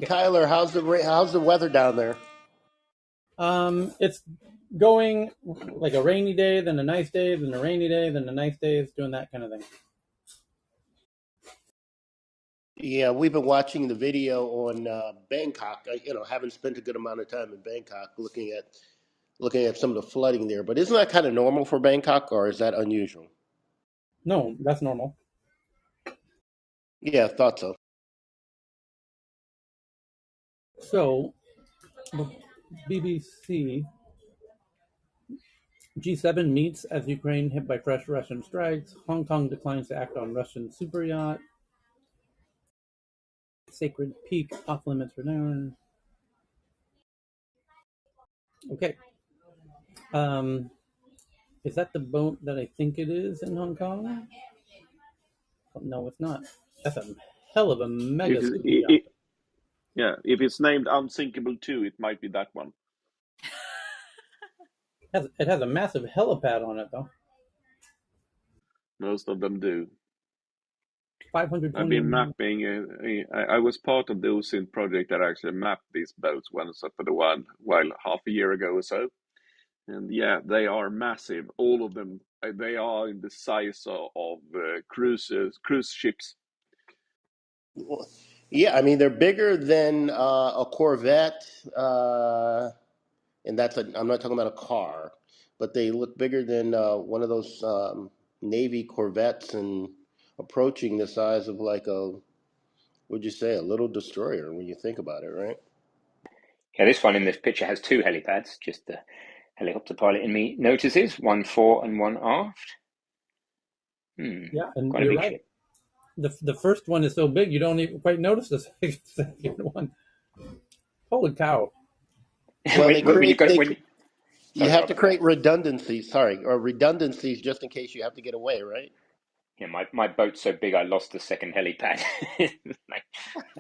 Tyler, how's the weather down there? It's going like a rainy day, then a nice day, then a rainy day, then a nice day. It's doing that kind of thing. Yeah, we've been watching the video on Bangkok. Haven't spent a good amount of time in Bangkok looking at some of the flooding there. But isn't that kind of normal for Bangkok, or is that unusual? No, that's normal. Yeah, I thought so. So, the BBC G7 meets as Ukraine hit by fresh Russian strikes. Hong Kong declines to act on Russian super yacht. Sacred Peak off limits for now. Okay. Um, is that the boat that I think it is in Hong Kong? Oh, no, it's not. That's a hell of a mega If super yacht. if it's named Unsinkable 2, it might be that one. It has a massive helipad on it, though. Most of them do. 520. I've been mapping. I was part of the OSINT project that actually mapped these boats once for the while half a year ago or so. And yeah, they are massive. All of them. They are in the size of cruise ships. Well, yeah, I mean they're bigger than a Corvette, and I'm not talking about a car, but they look bigger than one of those Navy Corvettes and approaching the size of like would you say, a little destroyer when you think about it, right? Yeah, this one in this picture has two helipads, just the helicopter pilot in me notices, one fore and one aft. Yeah, and Quite a you're big right. ship. The first one is so big you don't even quite notice the second one. Holy cow! Well, you Sorry, have to Robert, go create ahead. redundancies. Sorry, or redundancies just in case you have to get away, right? Yeah, my boat's so big I lost the second helipad. Like,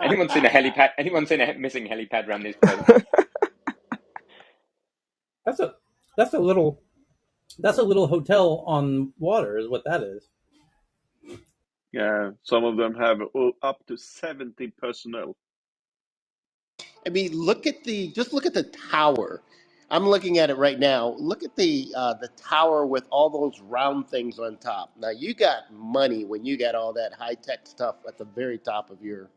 anyone seen a helipad? Anyone seen a missing helipad around this boat? That's a that's a little that's a little hotel on water is what that is. Yeah, some of them have up to 70 personnel. I mean, look at the tower. I'm looking at it right now. Look at the tower with all those round things on top. Now you got money when you got all that high tech stuff at the very top of your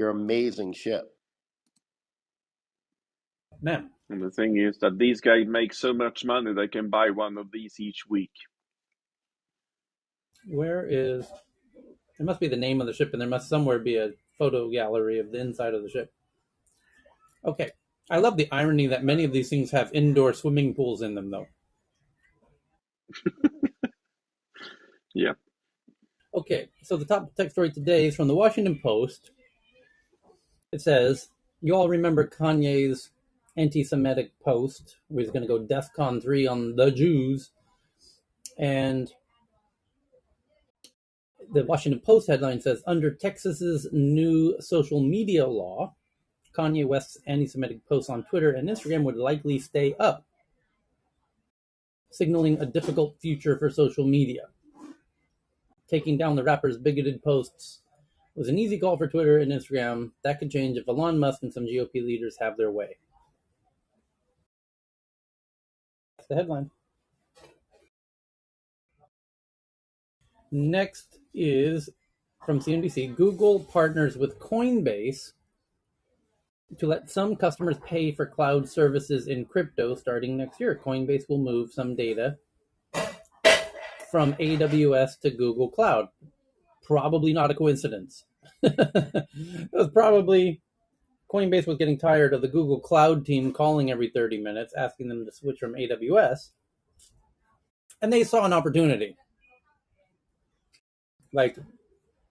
amazing ship. Man, And the thing is that these guys make so much money they can buy one of these each week. where is? It must be the name of the ship, and there must somewhere be a photo gallery of the inside of the ship. Okay, I love the irony that many of these things have indoor swimming pools in them, though. Yeah. Okay, so the top tech story today is from the Washington Post. It says, you all remember Kanye's anti-Semitic post where he's going to go DEFCON 3 on the Jews. And the Washington Post headline says, under Texas's new social media law, Kanye West's anti-Semitic posts on Twitter and Instagram would likely stay up, signaling a difficult future for social media. Taking down the rapper's bigoted posts was an easy call for Twitter and Instagram. That could change if Elon Musk and some GOP leaders have their way. That's the headline. Next is from CNBC. Google partners with Coinbase to let some customers pay for cloud services in crypto starting next year. Coinbase will move some data from AWS to Google Cloud. Probably not a coincidence. It was probably Coinbase was getting tired of the Google Cloud team calling every 30 minutes, asking them to switch from AWS. And they saw an opportunity. Like,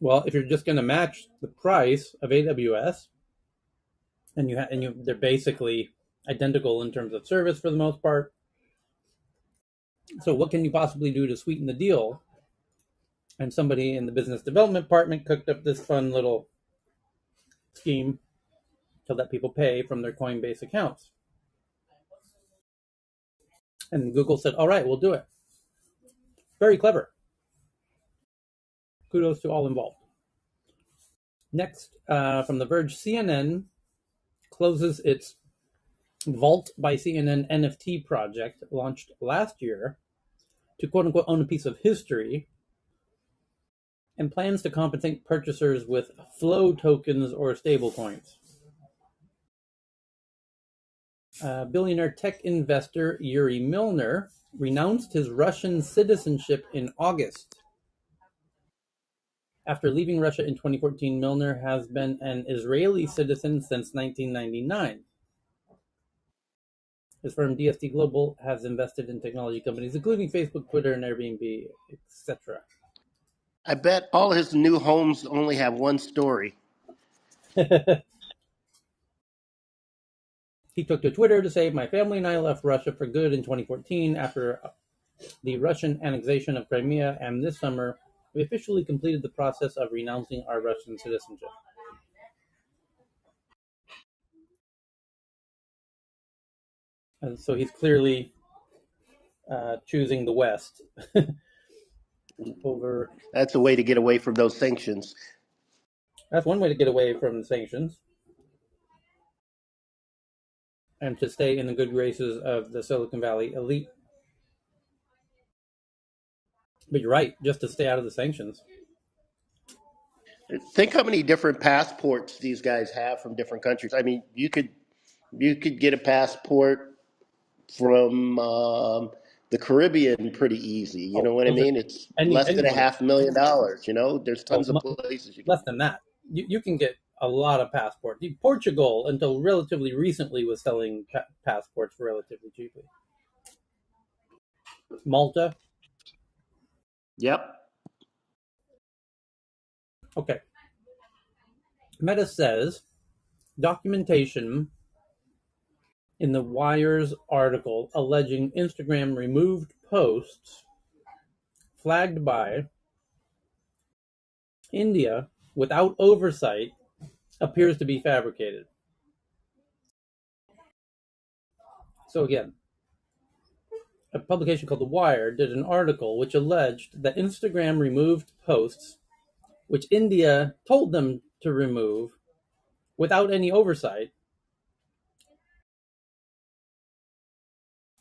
well, if you're just going to match the price of AWS, and they're basically identical in terms of service for the most part. So what can you possibly do to sweeten the deal? And somebody in the business development department cooked up this fun little scheme to let people pay from their Coinbase accounts. And Google said, all right, we'll do it. Very clever. Kudos to all involved. Next, from The Verge, CNN closes its Vault by CNN NFT project, launched last year, to quote-unquote own a piece of history, and plans to compensate purchasers with flow tokens or stablecoins. Billionaire tech investor Yuri Milner renounced his Russian citizenship in August. After leaving Russia in 2014, Milner has been an Israeli citizen since 1999. His firm DST Global has invested in technology companies including Facebook, Twitter, and Airbnb, etc. I bet all his new homes only have one story. He took to Twitter to say, "My family and I left Russia for good in 2014 after the Russian annexation of Crimea, and this summer we officially completed the process of renouncing our Russian citizenship." And so he's clearly choosing the West over. That's a way to get away from those sanctions. That's one way to get away from sanctions and to stay in the good graces of the Silicon Valley elite. But you're right, just to stay out of the sanctions. Think how many different passports these guys have from different countries. I mean, you could get a passport from the Caribbean pretty easy. You Oh, know what I those are mean? It's less than a anywhere. $500,000. You know, there's Oh, tons of places you can. less than that. You can get a lot of passports. Portugal, until relatively recently, was selling passports relatively cheaply. Malta. Yep. Okay. Meta says documentation in the Wire's article alleging Instagram removed posts flagged by India without oversight appears to be fabricated. So again, a publication called The Wire did an article which alleged that Instagram removed posts which India told them to remove without any oversight.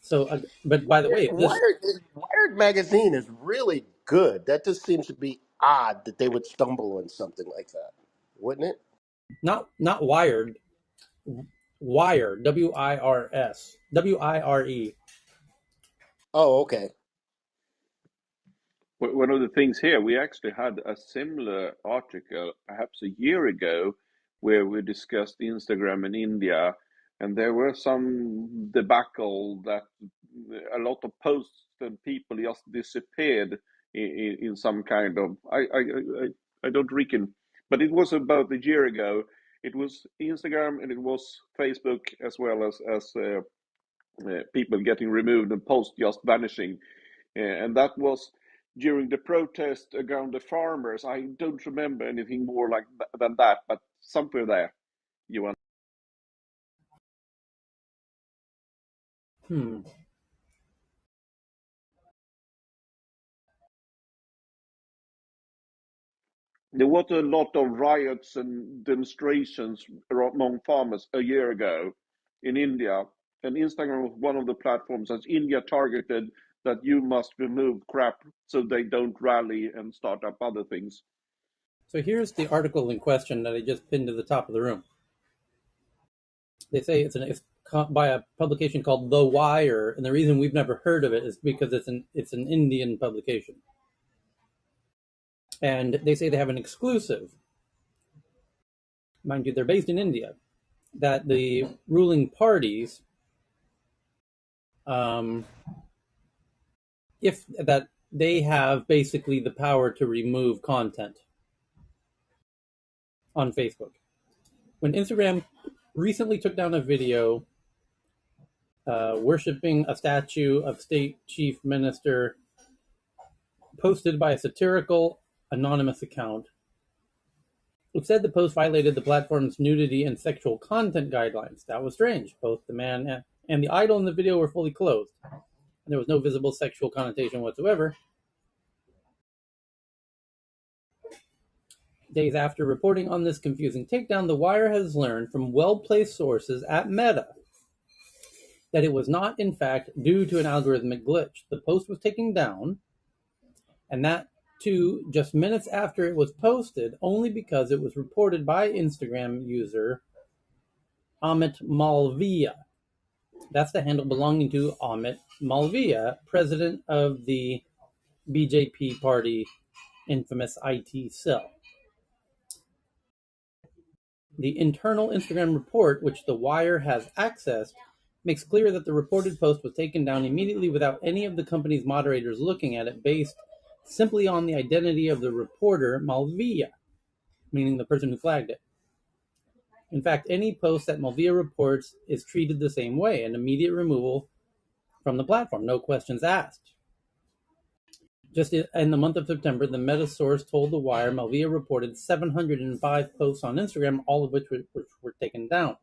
So, but by the way, this Wired magazine is really good. That just seems to be odd that they would stumble on something like that, wouldn't it? not Wired, Wire, WIRE. Oh, okay. One of the things here, we actually had a similar article perhaps a year ago where we discussed Instagram in India, and there were some debacle that a lot of posts and people just disappeared in some kind of I don't reckon, but it was about a year ago. It was Instagram and it was Facebook as well as people getting removed and posts just vanishing. And that was during the protest around the farmers. I don't remember anything more like than that, but somewhere there, Johan. Hmm. There was a lot of riots and demonstrations among farmers a year ago in India, and Instagram was one of the platforms that India targeted that you must remove crap so they don't rally and start up other things. So here's the article in question that I just pinned to the top of the room. They say it's by a publication called The Wire, and the reason we've never heard of it is because it's an Indian publication. And they say they have an exclusive. Mind you, they're based in India. That the ruling parties, if that they have basically the power to remove content on Facebook. When Instagram recently took down a video worshiping a statue of state chief minister posted by a satirical anonymous account, it said the post violated the platform's nudity and sexual content guidelines. That was strange. Both the man and the idol in the video were fully clothed, and there was no visible sexual connotation whatsoever. Days after reporting on this confusing takedown, The Wire has learned from well-placed sources at Meta that it was not, in fact, due to an algorithmic glitch. The post was taken down, and that, too, just minutes after it was posted, only because it was reported by Instagram user Amit Malviya. That's the handle belonging to Amit Malviya, president of the BJP party infamous IT cell. The internal Instagram report, which The Wire has accessed, makes clear that the reported post was taken down immediately without any of the company's moderators looking at it, based simply on the identity of the reporter, Malviya, meaning the person who flagged it. In fact, any post that Malviya reports is treated the same way, an immediate removal from the platform, no questions asked. Just in the month of September, the Meta source told The Wire Malviya reported 705 posts on Instagram, all of which were taken down.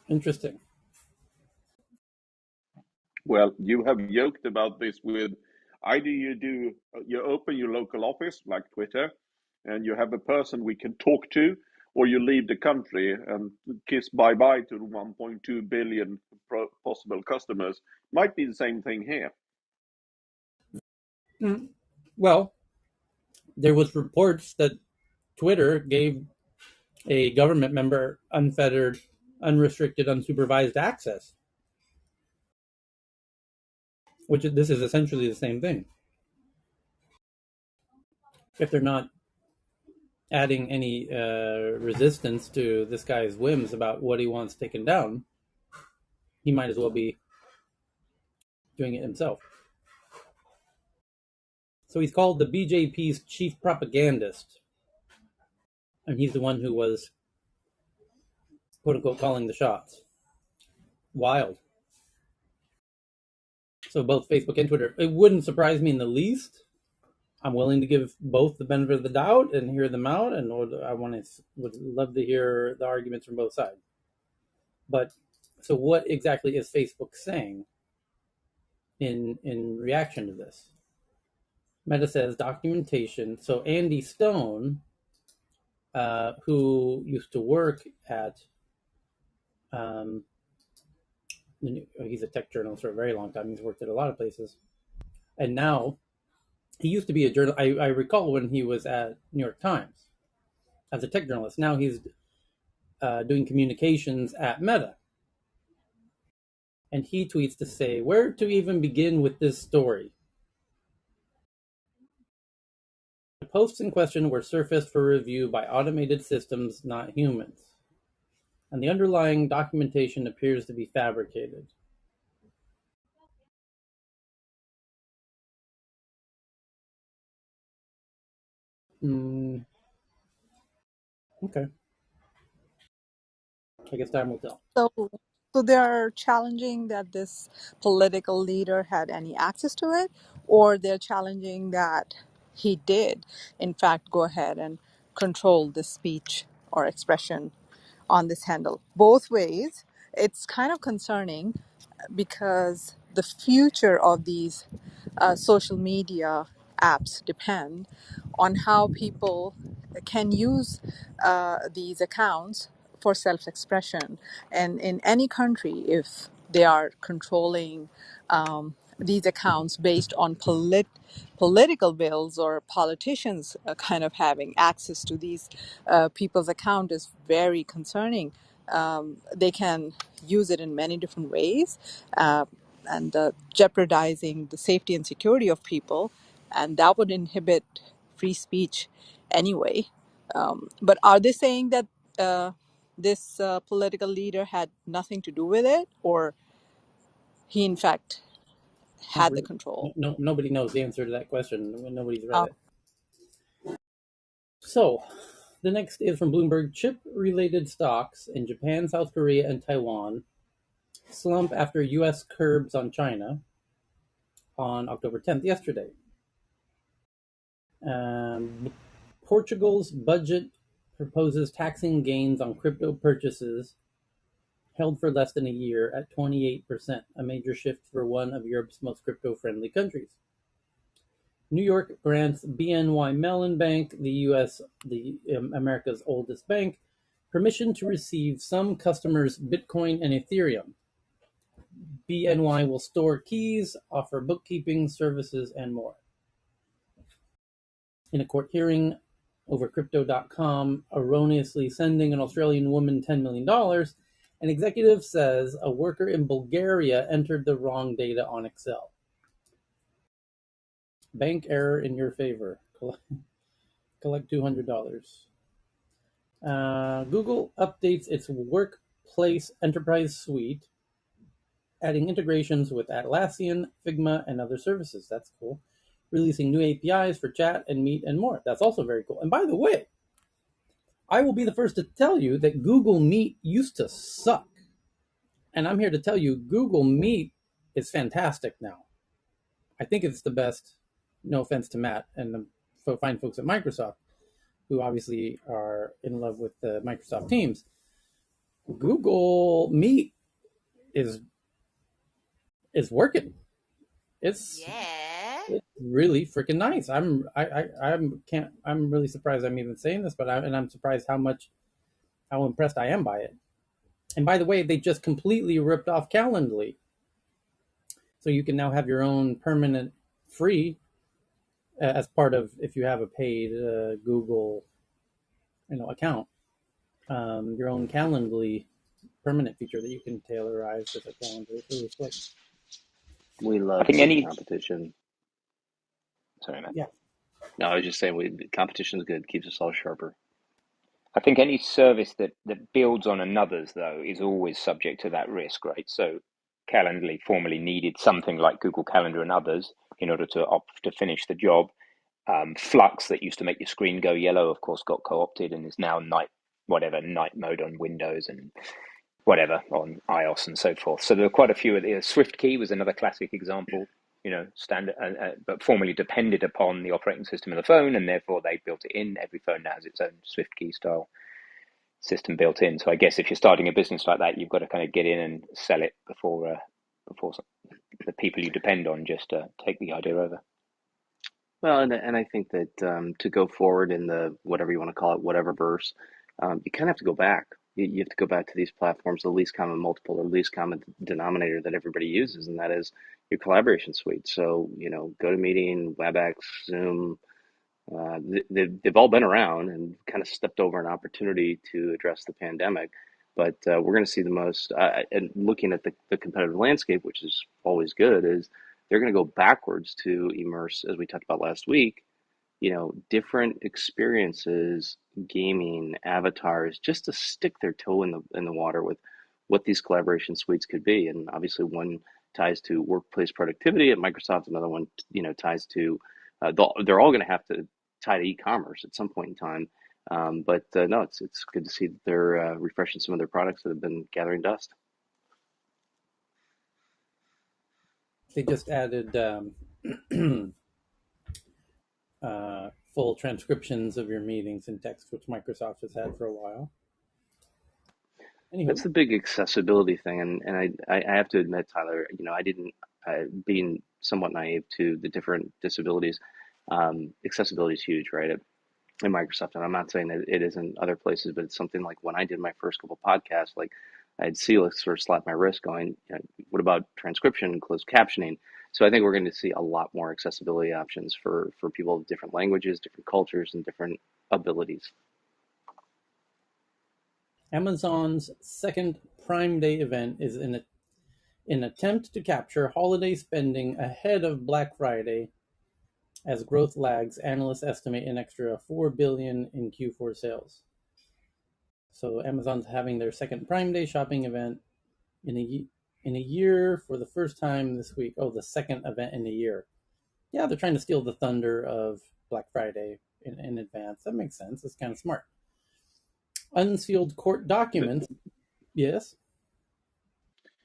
Interesting. Well, you have joked about this with either you open your local office like Twitter, and you have a person we can talk to, or you leave the country and kiss bye bye to the 1.2 billion possible customers. Might be the same thing here. Well, there was reports that Twitter gave a government member unfettered, unrestricted, unsupervised access, which this is essentially the same thing. If they're not adding any resistance to this guy's whims about what he wants taken down, he might as well be doing it himself. So he's called the BJP's chief propagandist, and he's the one who was, quote unquote, calling the shots. Wild. So both Facebook and Twitter. It wouldn't surprise me in the least. I'm willing to give both the benefit of the doubt and hear them out, and would love to hear the arguments from both sides. But so, what exactly is Facebook saying in reaction to this? Meta says documentation. So Andy Stone, who used to work at, he's a tech journalist for a very long time. He's worked at a lot of places, and now he used to be a journalist. I recall when he was at New York Times as a tech journalist. Now he's doing communications at Meta. And he tweets to say, where to even begin with this story? The posts in question were surfaced for review by automated systems, not humans. And the underlying documentation appears to be fabricated. Okay. I guess time will tell. So they are challenging that this political leader had any access to it, or they're challenging that he did, in fact, go ahead and control the speech or expression on this handle. Both ways, it's kind of concerning because the future of these social media apps depend on how people can use these accounts for self-expression. And in any country, if they are controlling these accounts based on political bills or politicians kind of having access to these people's account is very concerning. They can use it in many different ways, and jeopardizing the safety and security of people, and that would inhibit free speech anyway. But are they saying that this political leader had nothing to do with it, or he in fact Not had the really. control? Nobody knows the answer to that question. Nobody's read Um, it. So, the next is from Bloomberg. Chip-related stocks in Japan, South Korea, and Taiwan slump after U.S. curbs on China on October 10th, yesterday. Portugal's budget proposes taxing gains on crypto purchases held for less than a year at 28%, a major shift for one of Europe's most crypto-friendly countries. New York grants BNY Mellon Bank, America's oldest bank, permission to receive some customers' Bitcoin and Ethereum. BNY will store keys, offer bookkeeping services, and more. In a court hearing over Crypto.com erroneously sending an Australian woman $10 million, an executive says a worker in Bulgaria entered the wrong data on Excel. Bank error in your favor. Collect $200. Google updates its Workplace Enterprise Suite, adding integrations with Atlassian, Figma, and other services. That's cool. Releasing new APIs for chat and Meet and more. That's also very cool. And by the way, I will be the first to tell you that Google Meet used to suck. And I'm here to tell you Google Meet is fantastic now. I think it's the best, no offense to Matt and the fine folks at Microsoft, who obviously are in love with the Microsoft Teams. Google Meet is working. It's really freaking nice. I'm really surprised I'm even saying this, but I'm surprised how impressed I am by it. And by the way, they just completely ripped off Calendly, so you can now have your own permanent free as part of if you have a paid Google account, your own Calendly permanent feature that you can tailorize to the calendar. It's really slick. We love competition. Sorry, Matt. Yeah. No, I was just saying, competition is good. Keeps us all sharper. I think any service that builds on another's, though, is always subject to that risk, right? So Calendly formerly needed something like Google Calendar and others in order to finish the job. Flux, that used to make your screen go yellow, of course, got co-opted and is now night mode on Windows and whatever on iOS and so forth. So there are quite a few. SwiftKey was another classic example, standard, but formerly depended upon the operating system of the phone, and therefore they built it in. Every phone now has its own SwiftKey style system built in. So I guess if you're starting a business like that, you've got to kind of get in and sell it before the people you depend on just take the idea over. Well, and I think that to go forward in the whatever you want to call it, whatever verse, you kind of have to go back. You have to go back to these platforms, the least common multiple or least common denominator that everybody uses, and that is your collaboration suite. So, GoToMeeting, WebEx, Zoom, they've all been around and kind of stepped over an opportunity to address the pandemic. But we're going to see the most, and looking at the competitive landscape, which is always good, is they're going to go backwards to immerse, as we talked about last week, different experiences, gaming, avatars, just to stick their toe in the water with what these collaboration suites could be. And obviously one ties to workplace productivity at Microsoft, another one, ties to, they're all going to have to tie to e-commerce at some point in time. But no, it's good to see that they're refreshing some of their products that have been gathering dust. They just added full transcriptions of your meetings in text, which Microsoft has had for a while. Anywho. That's the big accessibility thing, and I have to admit, Tyler, I didn't, being somewhat naive to the different disabilities, accessibility is huge, right? At Microsoft, and I'm not saying that it isn't other places, but it's something like when I did my first couple podcasts, like I had Celix sort of slap my wrist going, what about transcription and closed captioning? So I think we're going to see a lot more accessibility options for people of different languages, different cultures, and different abilities. Amazon's second Prime Day event is an attempt to capture holiday spending ahead of Black Friday. As growth lags, analysts estimate an extra $4 billion in Q4 sales. So Amazon's having their second Prime Day shopping event in a year for the first time this week. Oh, the second event in a year. Yeah, they're trying to steal the thunder of Black Friday in advance. That makes sense. It's kind of smart. Unsealed court documents. Yes.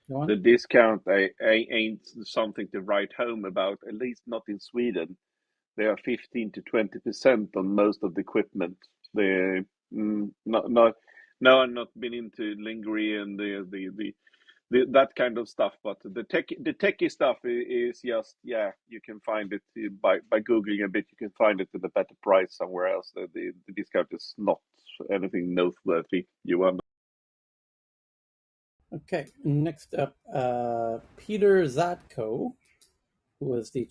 Go on. The discount ain't something to write home about, at least not in Sweden. They are 15 to 20% on most of the equipment. They're not No, I've not been into lingerie and that kind of stuff, but the techie stuff is just, yeah, you can find it by googling a bit. You can find it at a better price somewhere else. The discount is not anything noteworthy. Okay, next up, Peter Zatko, who was the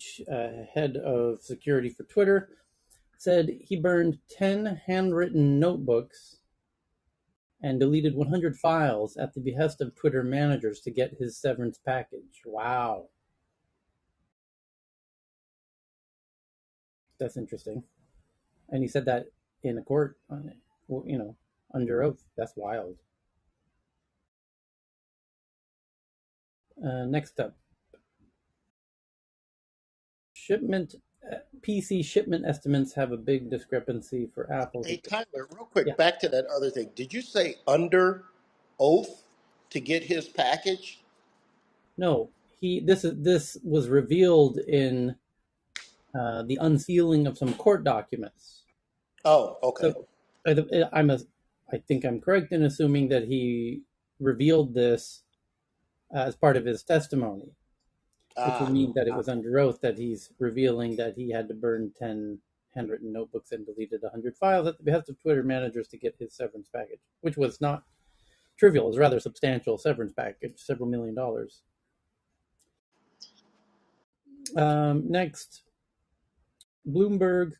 head of security for Twitter, said he burned 10 handwritten notebooks and deleted 100 files at the behest of Twitter managers to get his severance package. Wow. That's interesting. And he said that in a court, under oath. That's wild. Next up, PC shipment estimates have a big discrepancy for Apple. Hey, Tyler, real quick, Yeah, back to that other thing. Did you say under oath to get his package? no, this was revealed in the unsealing of some court documents. Oh, okay. So I think I'm correct in assuming that he revealed this as part of his testimony, which would Ah, mean that it was under oath that he's revealing that he had to burn 10 handwritten notebooks and deleted 100 files at the behest of Twitter managers to get his severance package, which was not trivial. It was a rather substantial severance package, several $1 million. Next, Bloomberg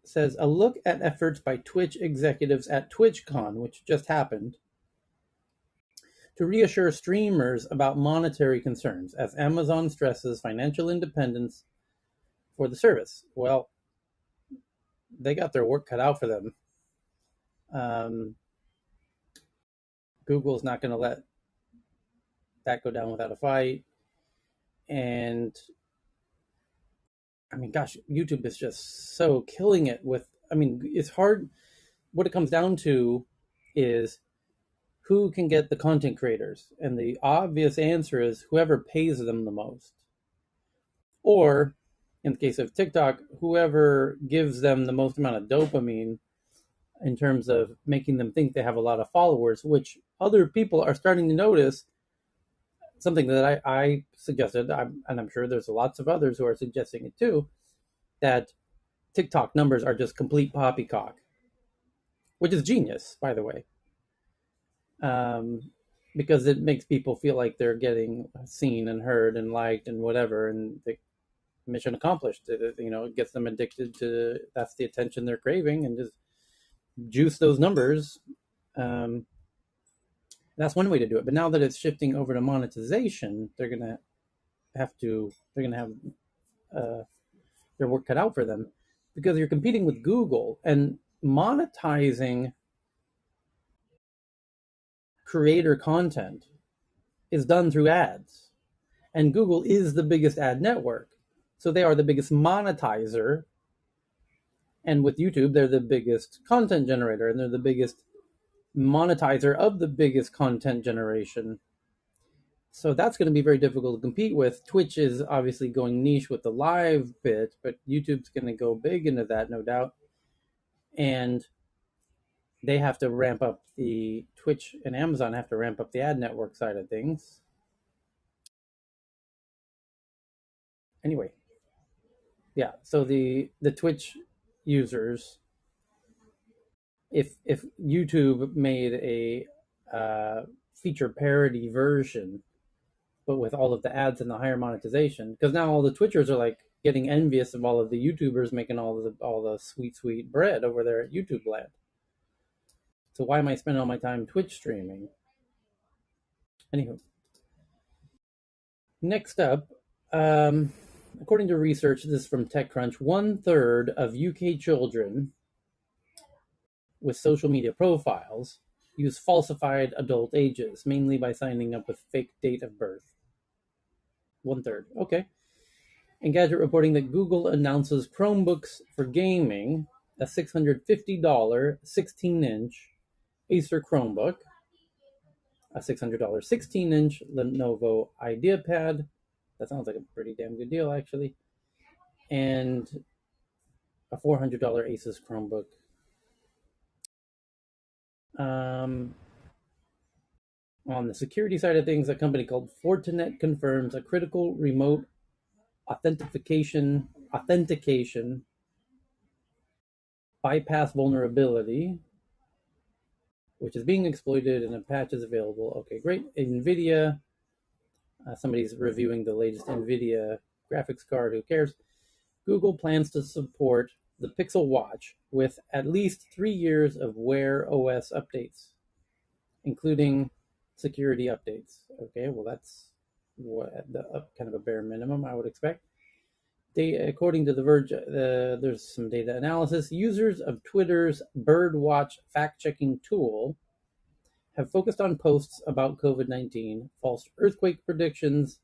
says a look at efforts by Twitch executives at TwitchCon, which just happened, to reassure streamers about monetary concerns as Amazon stresses financial independence for the service. Well, they got their work cut out for them. Google's not going to let that go down without a fight. And I mean, gosh, YouTube is just so killing it with, I mean, it's hard. What it comes down to is who can get the content creators. And the obvious answer is whoever pays them the most. Or, in the case of TikTok, whoever gives them the most amount of dopamine in terms of making them think they have a lot of followers, which other people are starting to notice. Something that I suggested, and I'm sure there's lots of others who are suggesting it too, that TikTok numbers are just complete poppycock, which is genius, by the way, because it makes people feel like they're getting seen and heard and liked and whatever, and the mission accomplished. It gets them addicted to, that's the attention they're craving, and just juice those numbers. That's one way to do it. But now that it's shifting over to monetization, they're gonna have their work cut out for them, because you're competing with Google, and monetizing creator content is done through ads. And Google is the biggest ad network. So they are the biggest monetizer. And with YouTube, they're the biggest content generator, and they're the biggest monetizer of the biggest content generation. So that's going to be very difficult to compete with. Twitch is obviously going niche with the live bit, but YouTube's going to go big into that, no doubt. And they have to ramp up the Twitch, and Amazon have to ramp up the ad network side of things. Anyway, yeah. So the Twitch users, if YouTube made a feature parody version, but with all of the ads and the higher monetization, because now all the Twitchers are like getting envious of all of the YouTubers making all the sweet bread over there at YouTube land. So why am I spending all my time Twitch streaming? Anywho, next up, according to research, this is from TechCrunch, 1/3 of UK children with social media profiles use falsified adult ages, mainly by signing up with fake date of birth. 1/3. Okay. Engadget reporting that Google announces Chromebooks for gaming, a $650 16-inch Acer Chromebook, a $600 16-inch Lenovo IdeaPad. That sounds like a pretty damn good deal, actually. And a $400 Asus Chromebook. On the security side of things, a company called Fortinet confirms a critical remote authentication bypass vulnerability, which is being exploited and a patch is available. Okay, great. NVIDIA, somebody's reviewing the latest NVIDIA graphics card. Who cares? Google plans to support the Pixel Watch with at least 3 years of Wear OS updates, including security updates. Okay, well, that's kind of a bare minimum, I would expect. According to The Verge, there's some data analysis. Users of Twitter's Birdwatch fact-checking tool have focused on posts about COVID-19, false earthquake predictions,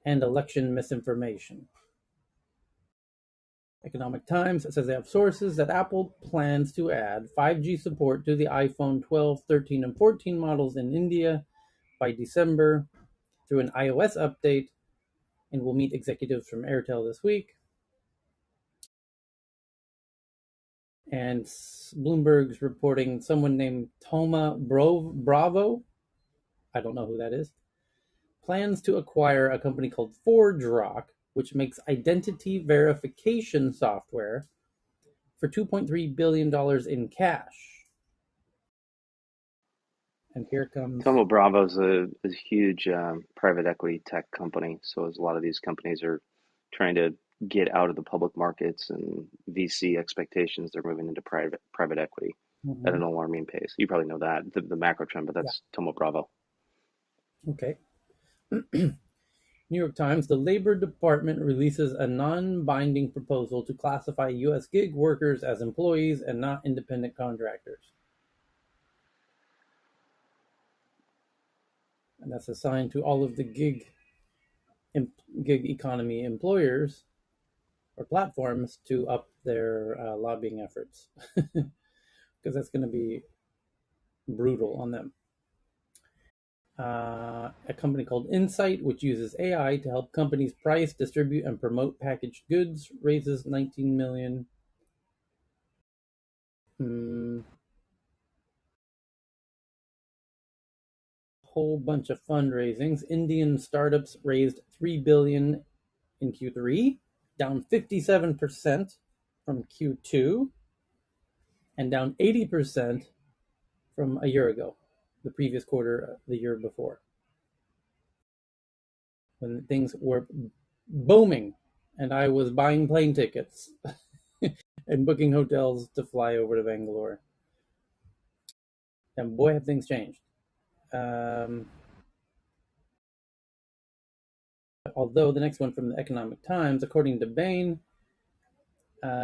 and election misinformation. Economic Times says they have sources that Apple plans to add 5G support to the iPhone 12, 13, and 14 models in India by December through an iOS update, and will meet executives from Airtel this week. And Bloomberg's reporting someone named Thoma Bravo, I don't know who that is, plans to acquire a company called ForgeRock, which makes identity verification software, for $2.3 billion in cash. And here comes... Tomo Bravo's a huge private equity tech company. So as a lot of these companies are trying to get out of the public markets and VC expectations, they're moving into private equity at an alarming pace. You probably know that, the macro trend, but that's Tomo Bravo. Okay. New York Times, the Labor Department releases a non-binding proposal to classify U.S. gig workers as employees and not independent contractors. And that's a sign to all of the gig economy employers or platforms to up their lobbying efforts, because that's going to be brutal on them. A company called Insight, which uses AI to help companies price, distribute, and promote packaged goods, raises $19 million. Whole bunch of fundraisings. Indian startups raised $3 billion in Q3, down 57% from Q2, and down 80% from a year ago, the previous quarter, the year before, when things were booming and I was buying plane tickets and booking hotels to fly over to Bangalore. And boy, have things changed. Although the next one from the Economic Times, according to Bain,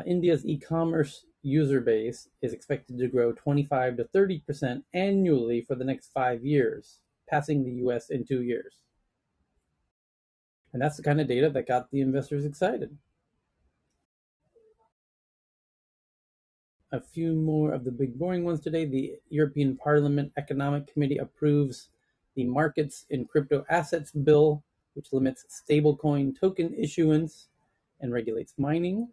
India's e-commerce user base is expected to grow 25 to 30% annually for the next 5 years, passing the US in 2 years. And that's the kind of data that got the investors excited. A few more of the big boring ones today. The European Parliament Economic Committee approves the Markets in Crypto Assets Bill, which limits stablecoin token issuance and regulates mining.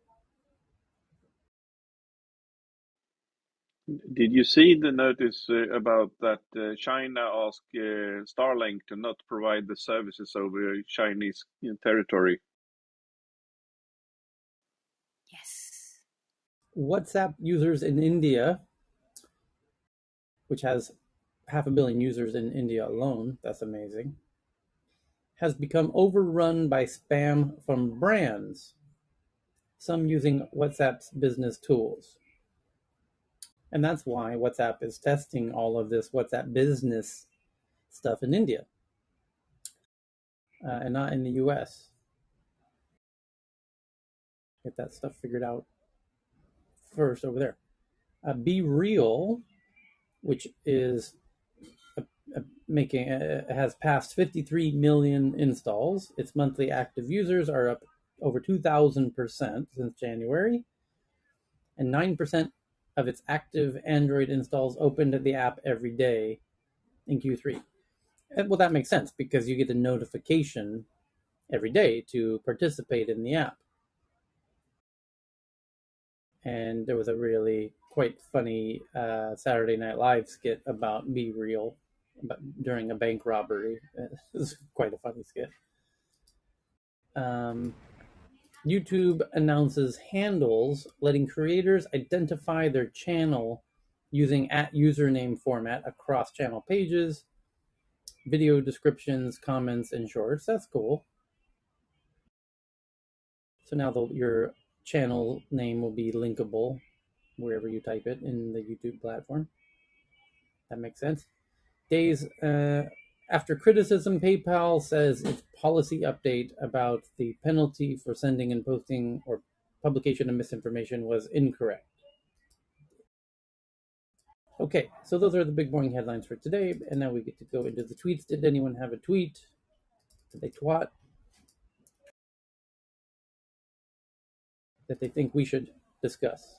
Did you see the notice about that China asked Starlink to not provide the services over Chinese territory? Yes. WhatsApp users in India, which has 500 million users in India alone, that's amazing, has become overrun by spam from brands, some using WhatsApp's business tools. And that's why WhatsApp is testing all of this WhatsApp business stuff in India and not in the US. Get that stuff figured out first over there. Be Real, which is has passed 53 million installs. Its monthly active users are up over 2,000% since January, and 9% of its active Android installs opened the app every day in Q3. Well, that makes sense because you get a notification every day to participate in the app. And there was a really quite funny Saturday Night Live skit about Be Real during a bank robbery. It was quite a funny skit. YouTube announces handles letting creators identify their channel using @username format across channel pages, video descriptions, comments, and shorts. That's cool. So now your channel name will be linkable wherever you type it in the YouTube platform. That makes sense. Days after criticism, PayPal says its policy update about the penalty for sending and posting or publication of misinformation was incorrect. Okay, so those are the big boring headlines for today, and now we get to go into the tweets. Did anyone have a tweet? Did they twat that they think we should discuss?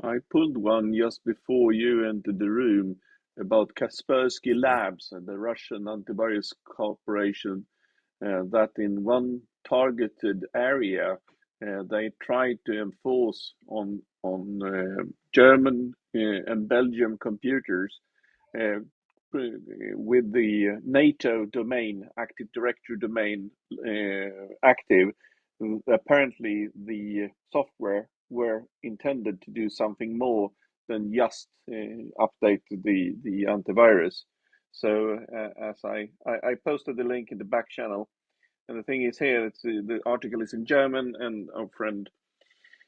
I pulled one just before you entered the room about Kaspersky Labs and the Russian antivirus corporation that in one targeted area they tried to enforce on German and Belgium computers uh, with the NATO domain, Active Directory domain active. Apparently, the software were intended to do something more than just update the antivirus. So as I posted the link in the back channel, and the thing is here, the article is in German, and our friend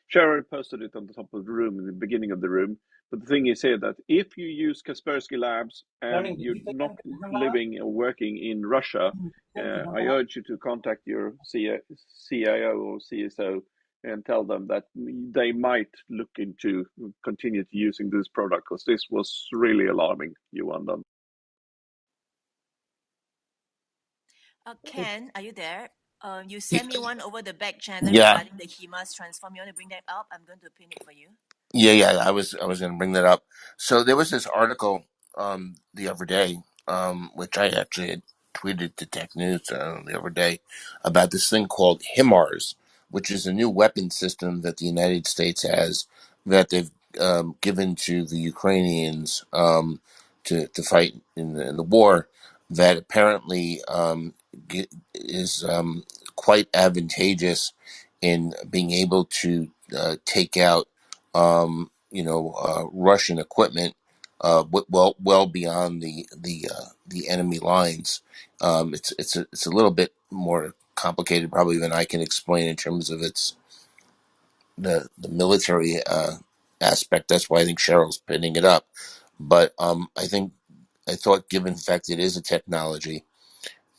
Sharon posted it on the top of the room in the beginning of the room. But the thing is here that if you use Kaspersky Labs and Learning, did you're you say not that? living or working in Russia, I urge you to contact your CIO or CSO and tell them that they might look into continue to using this product, because this was really alarming, Johan. Ken, are you there? You sent me one over the back channel Yeah, regarding the HEMA's transform. You want to bring that up? I'm going to pin it for you. yeah. I was going to bring that up. So there was this article the other day, which I actually had tweeted to Tech News the other day about this thing called HIMARS, which is a new weapon system that the United States has that they've given to the Ukrainians to fight in the war. That apparently is quite advantageous in being able to take out Russian equipment well beyond the enemy lines. It's a little bit more complicated probably than I can explain in terms of its the military aspect. That's why I think Cheryl's pinning it up. But I thought, given the fact it is a technology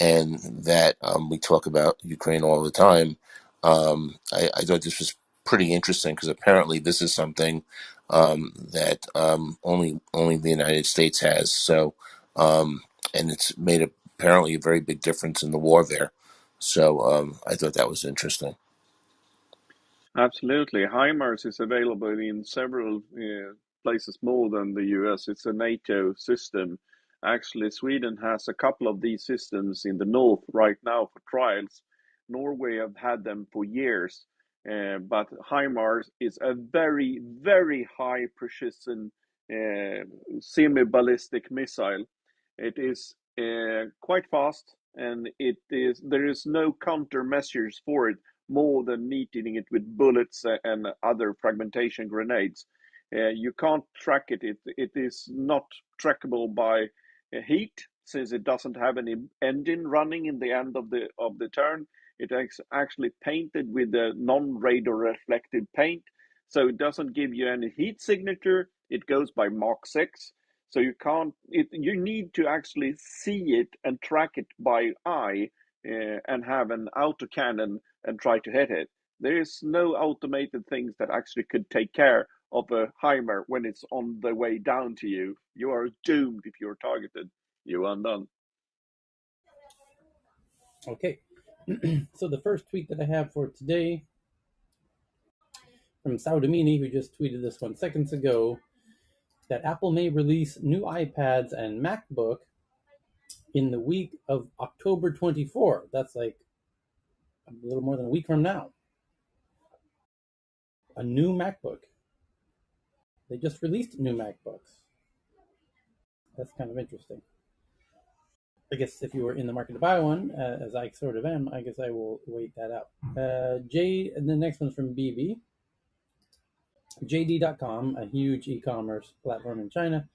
and that we talk about Ukraine all the time, I thought this was pretty interesting because apparently this is something that only the United States has. So, and it's made apparently a very big difference in the war there. So I thought that was interesting. Absolutely. HIMARS is available in several places more than the US. It's a NATO system. Actually, Sweden has a couple of these systems in the north right now for trials. Norway have had them for years. But HIMARS is a very, very high precision uh, semi ballistic missile. It is quite fast, and there is no countermeasures for it more than meeting it with bullets and other fragmentation grenades. You can't track it. It is not trackable by heat, since it doesn't have any engine running in the end of the turn. It is actually painted with a non-radar reflective paint, so it doesn't give you any heat signature. It goes by Mach 6, so you can't. You need to actually see it and track it by eye, and have an autocannon and try to hit it. There is no automated things that actually could take care of a Heimer when it's on the way down to you. You are doomed if you're targeted. You are undone. Okay, so the first tweet that I have for today from Saudamini, who just tweeted this 1 second ago, that Apple may release new iPads and MacBook in the week of October 24. That's like a little more than a week from now. a new MacBook. They just released new MacBooks. That's kind of interesting. I guess if you were in the market to buy one, as I sort of am, I guess I will wait that out. And the next one's from BB. JD.com, a huge e-commerce platform in China,